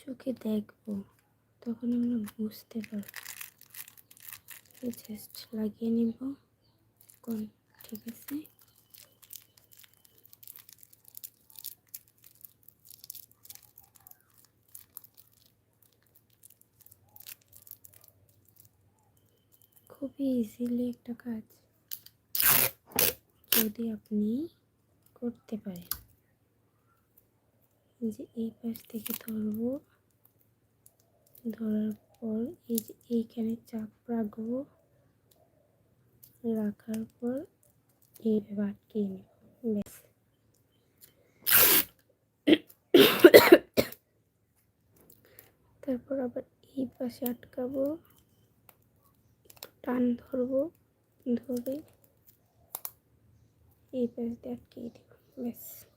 চোখে দেখবো তখন আমরা বুঝতে পারবো। জাস্ট লাগিয়ে নিব। কোন ঠিক আছে। খুবই ইজিলি একটা কাজ যদি আপনি করতে পারেন। যে এই পাশ থেকে ধরবো, ধরার পর এই যে এইখানে চাপ রাখবো, রাখার পর এইভাবে আটকে নেব। ব্যাস। তারপর আবার এই পাশে আটকাবো, টান ধরবো, ধরে এই পাশ দিয়ে আটকে দেব। ব্যাস।